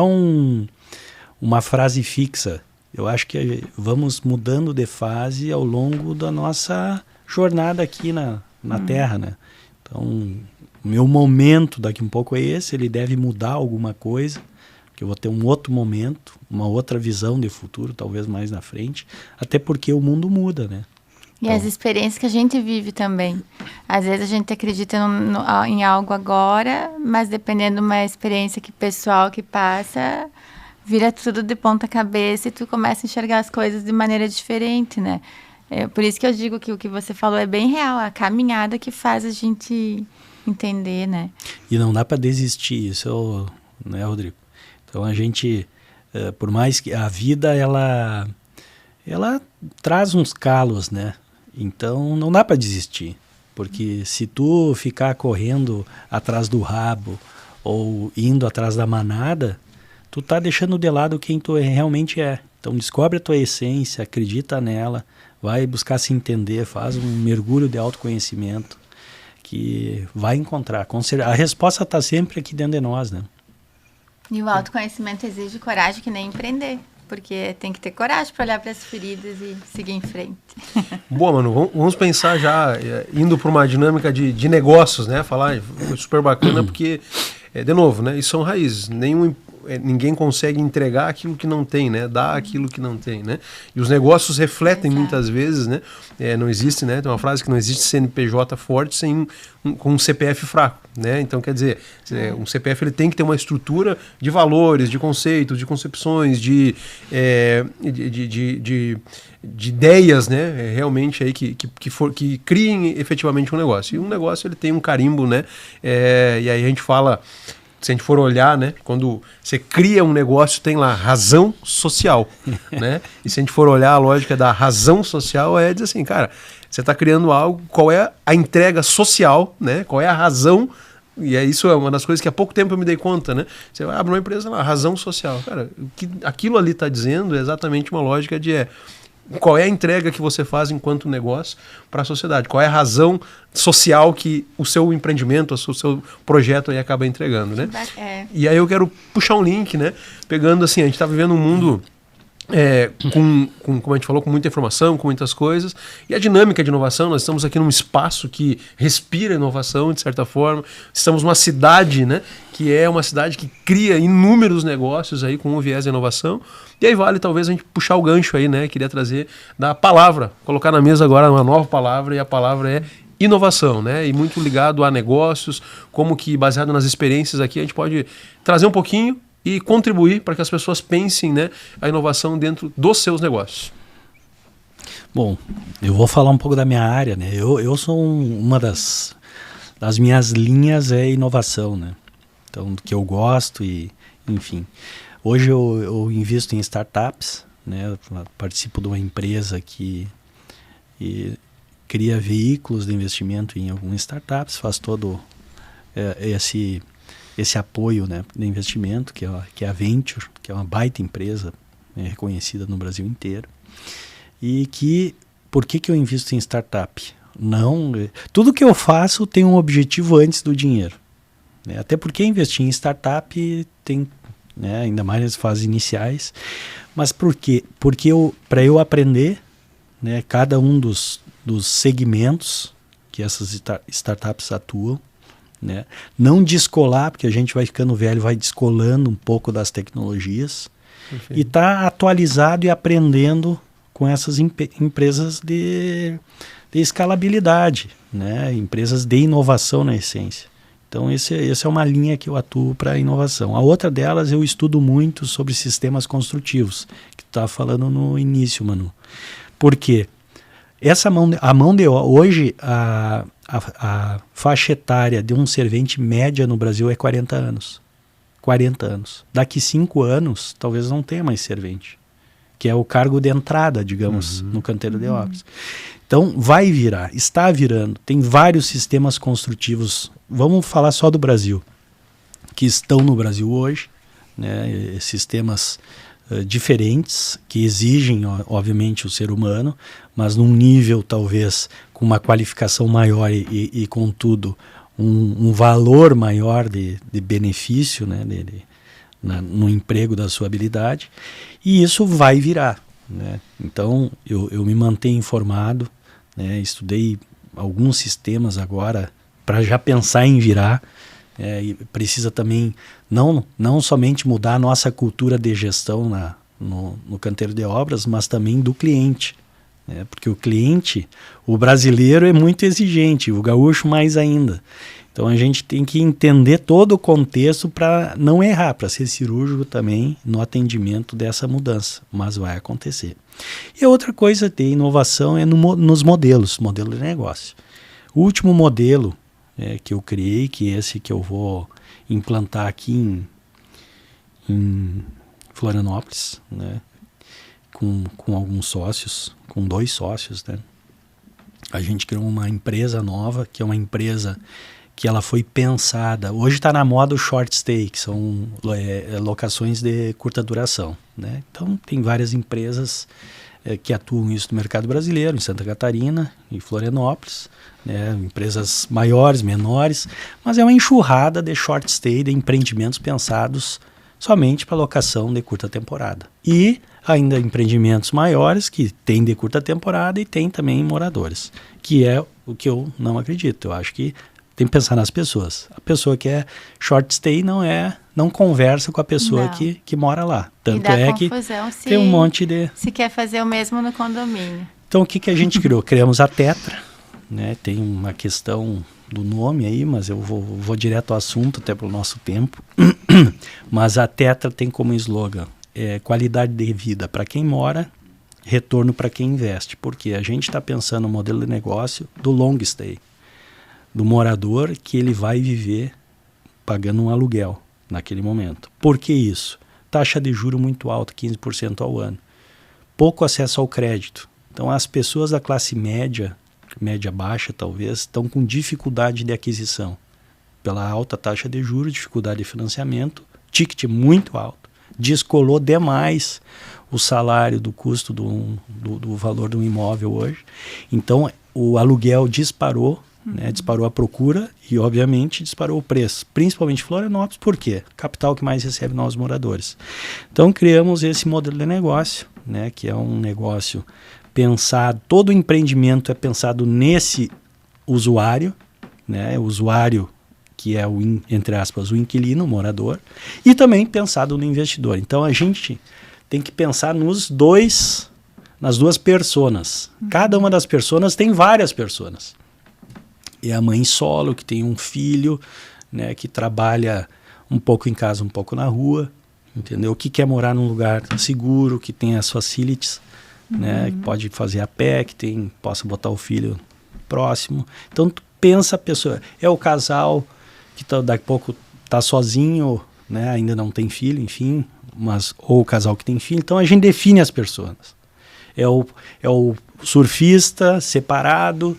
uma frase fixa. Eu acho que vamos mudando de fase ao longo da nossa jornada aqui na Terra, né? Então, o meu momento daqui um pouco é esse, ele deve mudar alguma coisa, que eu vou ter um outro momento, uma outra visão de futuro, talvez mais na frente, até porque o mundo muda, né? E as experiências que a gente vive também. Às vezes a gente acredita em algo agora, mas dependendo de uma experiência pessoal que passa, vira tudo de ponta cabeça e tu começa a enxergar as coisas de maneira diferente, né? Por isso que eu digo que o que você falou é bem real, a caminhada que faz a gente entender, né? E não dá para desistir, isso, né, Rodrigo? Então a gente, por mais que a vida, ela traz uns calos, né? Então não dá para desistir, porque se tu ficar correndo atrás do rabo ou indo atrás da manada, tu tá deixando de lado quem tu realmente é. Então descobre a tua essência, acredita nela, vai buscar se entender, faz um mergulho de autoconhecimento que vai encontrar. A resposta está sempre aqui dentro de nós, né? E o autoconhecimento exige coragem que nem empreender, porque tem que ter coragem para olhar para as feridas e seguir em frente. Boa, Manu, vamos pensar já, indo para uma dinâmica de negócios, né? Falar, foi super bacana porque, de novo, né? Isso são raízes. ninguém consegue entregar aquilo que não tem, né? Dar aquilo que não tem, né? E os negócios refletem muitas vezes, né? Não existe, né? Tem uma frase que não existe CNPJ forte com um CPF fraco, né? Então, quer dizer, um CPF ele tem que ter uma estrutura de valores, de conceitos, de concepções, de ideias, né? Realmente aí que criem efetivamente um negócio. E um negócio ele tem um carimbo, né? E aí a gente fala, se a gente for olhar, né? Quando você cria um negócio, tem lá razão social, né? E se a gente for olhar a lógica da razão social, dizer assim, cara, você está criando algo, qual é a entrega social, né? Qual é a razão? E isso é uma das coisas que há pouco tempo eu me dei conta, né? Você abre uma empresa lá, razão social. Cara, o que aquilo ali está dizendo é exatamente uma lógica de qual é a entrega que você faz enquanto negócio para a sociedade? Qual é a razão social que o seu empreendimento, o seu projeto aí acaba entregando, né? E aí eu quero puxar um link, né? Pegando assim, a gente está vivendo um mundo como a gente falou, com muita informação, com muitas coisas, e a dinâmica de inovação, nós estamos aqui num espaço que respira inovação, de certa forma, estamos numa cidade, né, que é uma cidade que cria inúmeros negócios aí com um viés de inovação, e aí vale talvez a gente puxar o gancho aí, né, queria trazer da palavra, colocar na mesa agora uma nova palavra, e a palavra é inovação, né, e muito ligado a negócios, como que baseado nas experiências aqui, a gente pode trazer um pouquinho e contribuir para que as pessoas pensem, né, a inovação dentro dos seus negócios. Bom, eu vou falar um pouco da minha área, né? Eu sou uma das minhas linhas é inovação, né? Então, do que eu gosto e, enfim. Hoje eu invisto em startups, né? Eu participo de uma empresa que cria veículos de investimento em algumas startups, faz todo esse apoio, né, de investimento, que é a Venture, que é uma baita empresa reconhecida no Brasil inteiro. E por que eu invisto em startup? Tudo que eu faço tem um objetivo antes do dinheiro. Né? Até porque investir em startup tem, né, ainda mais nas fases iniciais. Mas por quê? Porque para eu aprender, né, cada um dos segmentos que essas startups atuam, né? Não descolar, porque a gente vai ficando velho, vai descolando um pouco das tecnologias. Perfeito. E tá atualizado e aprendendo com essas empresas de escalabilidade, né? Empresas de inovação na essência. Então essa é uma linha que eu atuo para inovação. A outra delas eu estudo muito sobre sistemas construtivos, que tu estava falando no início, Manu. Por quê? Hoje a faixa etária de um servente média no Brasil é 40 anos. 40 anos. Daqui 5 anos, talvez não tenha mais servente, que é o cargo de entrada, digamos, no canteiro de obras. Então, vai virar, está virando. Tem vários sistemas construtivos, vamos falar só do Brasil, que estão no Brasil hoje, né, sistemas diferentes, que exigem, obviamente, o ser humano, mas num nível, talvez, com uma qualificação maior e contudo, um valor maior de benefício, né, no emprego da sua habilidade, e isso vai virar. Né? Então, eu me mantenho informado, né, estudei alguns sistemas agora para já pensar em virar. E precisa também não somente mudar a nossa cultura de gestão no canteiro de obras, mas também do cliente, né? Porque o cliente, o brasileiro é muito exigente, o gaúcho mais ainda. Então a gente tem que entender todo o contexto para não errar, para ser cirúrgico também no atendimento dessa mudança, mas vai acontecer. E a outra coisa de inovação é nos modelos de negócio. O último modelo que eu criei, que é esse que eu vou implantar aqui em Florianópolis, né, com alguns sócios, com 2 sócios, né. A gente criou uma empresa nova, que é uma empresa que ela foi pensada, hoje está na moda o short stay, que são locações de curta duração, né. Então tem várias empresas que atuam isso no mercado brasileiro, em Santa Catarina e Florianópolis, né, empresas maiores, menores, mas é uma enxurrada de short stay, de empreendimentos pensados somente para locação de curta temporada. E ainda empreendimentos maiores que tem de curta temporada e tem também moradores, que é o que eu não acredito. Eu acho que tem que pensar nas pessoas. A pessoa que é short stay não conversa com a pessoa que mora lá. Tanto é que tem um monte de... Se quer fazer o mesmo no condomínio. Então, o que a gente criou? Criamos a Tetra, né? Tem uma questão do nome aí, mas eu vou direto ao assunto, até pelo nosso tempo. Mas a Tetra tem como slogan qualidade de vida para quem mora, retorno para quem investe. Porque a gente está pensando no modelo de negócio do long stay, do morador que ele vai viver pagando um aluguel naquele momento. Por que isso? Taxa de juro muito alta, 15% ao ano. Pouco acesso ao crédito. Então as pessoas da classe média baixa talvez, estão com dificuldade de aquisição. Pela alta taxa de juros, dificuldade de financiamento, ticket muito alto. Descolou demais o salário do custo do valor do imóvel hoje. Então o aluguel disparou, né, disparou a procura e obviamente disparou o preço. Principalmente Florianópolis, por quê? Capital que mais recebe novos moradores. Então criamos esse modelo de negócio, né, que é um negócio pensado, todo o empreendimento é pensado nesse usuário, né, o usuário que é entre aspas, o inquilino, o morador, e também pensado no investidor. Então a gente tem que pensar nas duas personas. Cada uma das personas tem várias personas. É a mãe solo, que tem um filho, né, que trabalha um pouco em casa, um pouco na rua, entendeu? Que quer morar num lugar seguro, que tem as facilities, né, que pode fazer a pé, que possa botar o filho próximo. Então tu pensa a pessoa, é o casal que daqui a pouco está sozinho, né, ainda não tem filho, enfim, ou o casal que tem filho. Então a gente define as pessoas. É o surfista separado,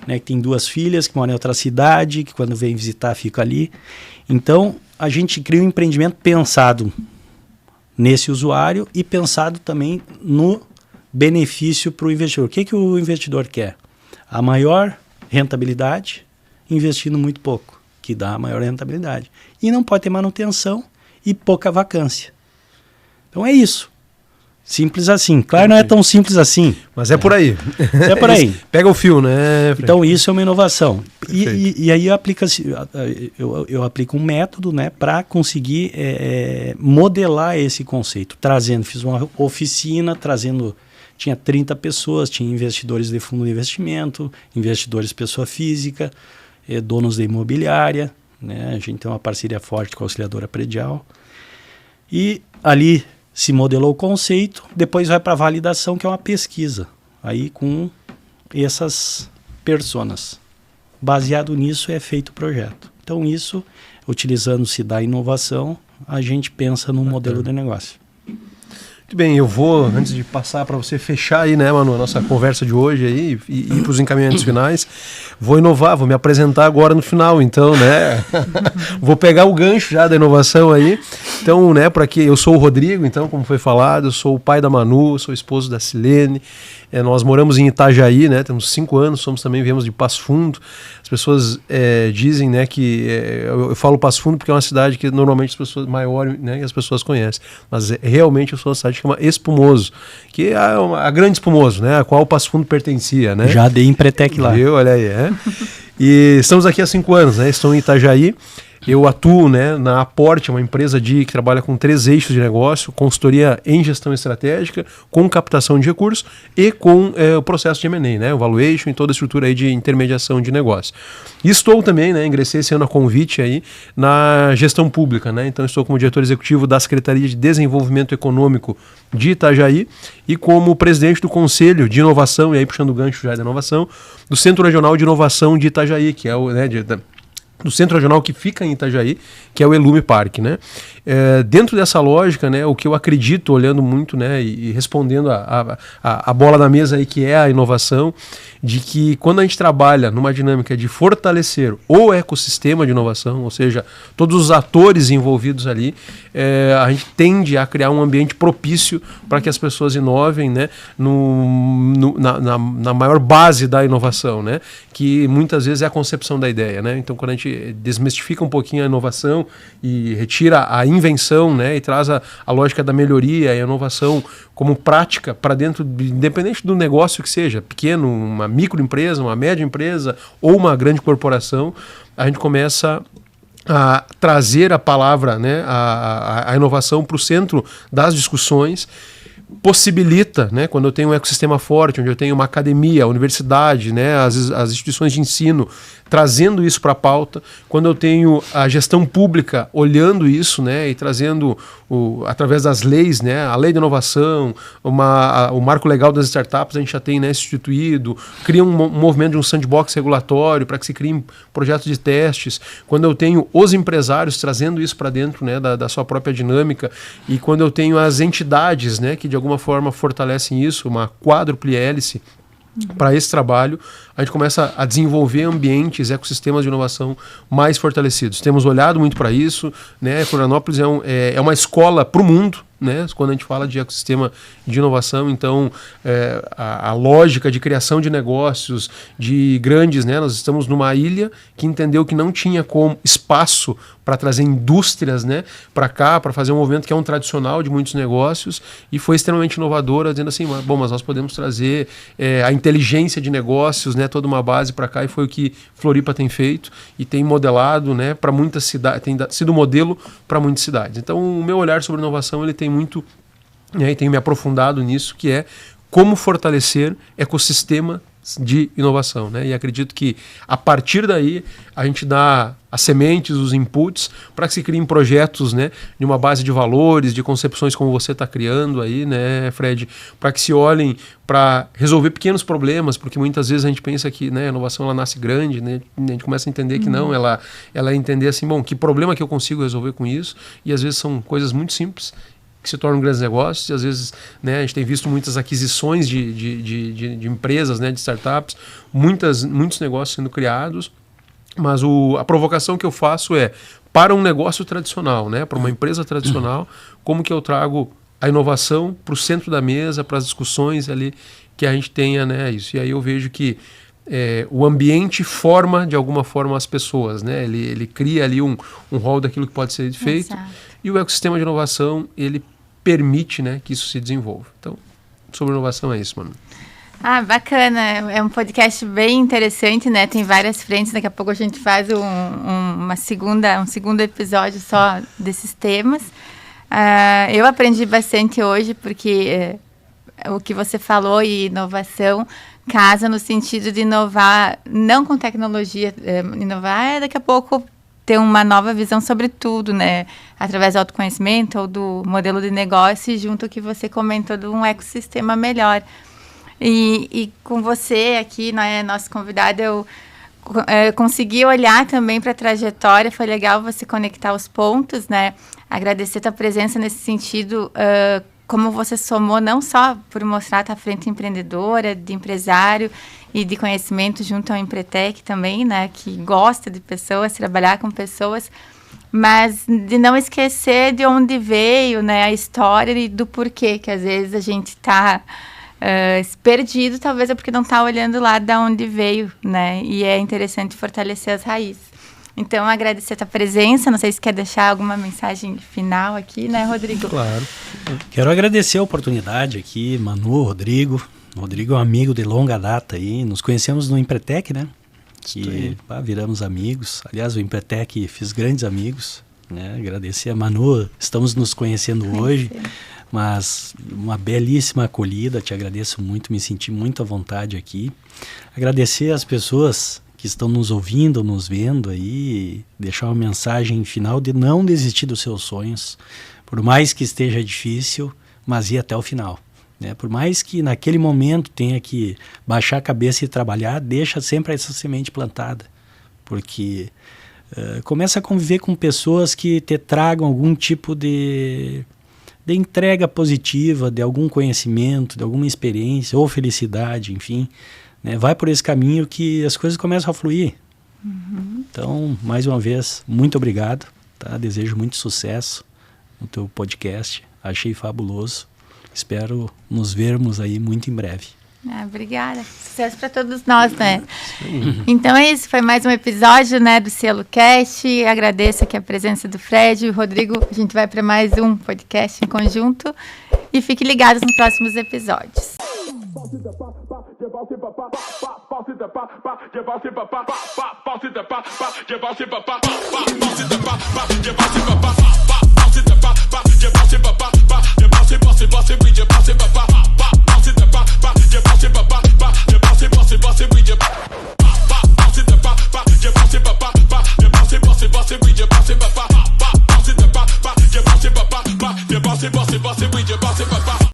né, que tem 2 filhas, que mora em outra cidade, que quando vem visitar fica ali. Então a gente cria um empreendimento pensado nesse usuário e pensado também no benefício para o investidor. O que o investidor quer? A maior rentabilidade investindo muito pouco, que dá a maior rentabilidade. E não pode ter manutenção e pouca vacância. Então é isso. Simples assim. Claro, não é tão simples assim. Mas é por aí. É por aí. Pega o fio, né, Fred? Então isso é uma inovação. E aí eu aplico um método, né, para conseguir modelar esse conceito. Fiz uma oficina, tinha 30 pessoas, tinha investidores de fundo de investimento, investidores pessoa física, donos de imobiliária, né? A gente tem uma parceria forte com a auxiliadora predial. E ali se modelou o conceito, depois vai para a validação, que é uma pesquisa, aí com essas personas. Baseado nisso é feito o projeto. Então isso, utilizando-se da inovação, a gente pensa num modelo de negócio. Muito bem, eu vou, antes de passar para você fechar aí, né, Manu, a nossa conversa de hoje aí e ir para os encaminhamentos finais, vou inovar, vou me apresentar agora no final, então, né, vou pegar o gancho já da inovação aí. Então, né, para que eu sou o Rodrigo, então, como foi falado, eu sou o pai da Manu, sou esposo da Silene. Nós moramos em Itajaí, né? Temos 5 anos, viemos de Passo Fundo. As pessoas dizem, né, que eu falo Passo Fundo porque é uma cidade que normalmente as pessoas maiores, né, as pessoas conhecem. Mas realmente eu sou uma cidade que chama Espumoso, que é a Grande Espumoso, né, a qual o Passo Fundo pertencia, né? Já dei Empretec lá. Viu? Olha aí, E estamos aqui há 5 anos, né? Estou em Itajaí. Eu atuo, né, na Aporte, uma empresa que trabalha com 3 eixos de negócio: consultoria em gestão estratégica, com captação de recursos e com o processo de M&A, né, o valuation e toda a estrutura aí de intermediação de negócio. E estou também, né, ingressei esse ano a convite aí na gestão pública, né, então estou como diretor executivo da Secretaria de Desenvolvimento Econômico de Itajaí e como presidente do Conselho de Inovação, e aí puxando o gancho já da inovação, do Centro Regional de Inovação de Itajaí, que é o, né, do Centro Regional que fica em Itajaí, que é o Elume Park, né? Dentro dessa lógica, né, o que eu acredito, olhando muito, né, e respondendo a bola da mesa aí, que é a inovação, de que quando a gente trabalha numa dinâmica de fortalecer o ecossistema de inovação, ou seja, todos os atores envolvidos ali, a gente tende a criar um ambiente propício para que as pessoas inovem, né, na maior base da inovação, né? Que muitas vezes é a concepção da ideia, né? Então, quando a gente desmistifica um pouquinho a inovação e retira a invenção, né? E traz a lógica da melhoria e a inovação como prática para dentro, independente do negócio que seja, pequeno, uma microempresa, uma média empresa ou uma grande corporação, a gente começa a trazer a palavra, né, a inovação para o centro das discussões, possibilita, né, quando eu tenho um ecossistema forte, onde eu tenho uma academia, a universidade, né, as instituições de ensino trazendo isso para a pauta, quando eu tenho a gestão pública olhando isso, né, e trazendo através das leis, né, a lei de inovação, o marco legal das startups a gente já tem, né, instituído, cria um movimento de um sandbox regulatório para que se criem projetos de testes, quando eu tenho os empresários trazendo isso para dentro, né, da sua própria dinâmica, e quando eu tenho as entidades, né, que de alguma forma fortalecem isso, uma quádruple hélice para esse trabalho, a gente começa a desenvolver ambientes, ecossistemas de inovação mais fortalecidos. Temos olhado muito para isso, né? Florianópolis é uma escola para o mundo, né? Quando a gente fala de ecossistema de inovação, então a lógica de criação de negócios, de grandes, né? Nós estamos numa ilha que entendeu que não tinha como espaço para trazer indústrias, né, para cá, para fazer um movimento que é um tradicional de muitos negócios, e foi extremamente inovadora, dizendo assim, bom, mas nós podemos trazer a inteligência de negócios, né, toda uma base para cá, e foi o que Floripa tem feito e tem modelado, né, para muitas cidades, tem sido modelo para muitas cidades. Então, o meu olhar sobre inovação, ele tem muito, né, e tenho me aprofundado nisso, que é como fortalecer ecossistema de inovação, né? E acredito que a partir daí a gente dá as sementes, os inputs para que se criem projetos, né, de uma base de valores, de concepções como você está criando aí, né, Fred, para que se olhem para resolver pequenos problemas, porque muitas vezes a gente pensa que, né, a inovação ela nasce grande, né, a gente começa a entender que não, ela é entender assim, bom, que problema que eu consigo resolver com isso, e às vezes são coisas muito simples que se tornam grandes negócios, e às vezes, né, a gente tem visto muitas aquisições de empresas, né, de startups, muitos negócios sendo criados, mas a provocação que eu faço é, para um negócio tradicional, né, para uma empresa tradicional, como que eu trago a inovação para o centro da mesa, para as discussões ali que a gente tenha, né, isso. E aí eu vejo que o ambiente forma, de alguma forma, as pessoas, né? Ele cria ali um rol daquilo que pode ser feito. Exato. E o ecossistema de inovação, ele permite, né, que isso se desenvolva. Então, sobre inovação é isso, mano. Ah, bacana. É um podcast bem interessante, né? Tem várias frentes. Daqui a pouco a gente faz um segundo episódio só desses temas. Eu aprendi bastante hoje, porque o que você falou e inovação casa no sentido de inovar, não com tecnologia, inovar daqui a pouco ter uma nova visão sobre tudo, né? Através do autoconhecimento ou do modelo de negócio, junto ao que você comentou de um ecossistema melhor. E com você aqui, né, nosso convidado, eu consegui olhar também para a trajetória, foi legal você conectar os pontos, né? Agradecer a tua presença nesse sentido, como você somou, não só por mostrar a tua frente empreendedora, de empresário e de conhecimento junto ao Empretec também, né, que gosta de pessoas, trabalhar com pessoas, mas de não esquecer de onde veio, né, a história e do porquê, que às vezes a gente está perdido, talvez é porque não está olhando lá de onde veio, né, e é interessante fortalecer as raízes. Então, agradecer a tua presença. Não sei se quer deixar alguma mensagem final aqui, né, Rodrigo? Claro. Quero agradecer a oportunidade aqui, Manu, Rodrigo. O Rodrigo é um amigo de longa data aí. Nos conhecemos no Empretec, né? Que viramos amigos. Aliás, o Empretec fiz grandes amigos, né? Agradecer a Manu. Estamos nos conhecendo hoje, mas uma belíssima acolhida. Te agradeço muito, me senti muito à vontade aqui. Agradecer às pessoas que estão nos ouvindo, nos vendo aí, deixar uma mensagem final de não desistir dos seus sonhos, por mais que esteja difícil, mas ir até o final, né? Por mais que naquele momento tenha que baixar a cabeça e trabalhar, deixa sempre essa semente plantada, porque começa a conviver com pessoas que te tragam algum tipo de entrega positiva, de algum conhecimento, de alguma experiência ou felicidade, enfim. Né, vai por esse caminho que as coisas começam a fluir. Então, mais uma vez, muito obrigado. Tá? Desejo muito sucesso no teu podcast. Achei fabuloso. Espero nos vermos aí muito em breve. Obrigada. Sucesso para todos nós, né? Então é isso, foi mais um episódio, né, do Selo Cast. Agradeço aqui a presença do Fred e o Rodrigo. A gente vai para mais um podcast em conjunto. E fiquem ligados nos próximos episódios.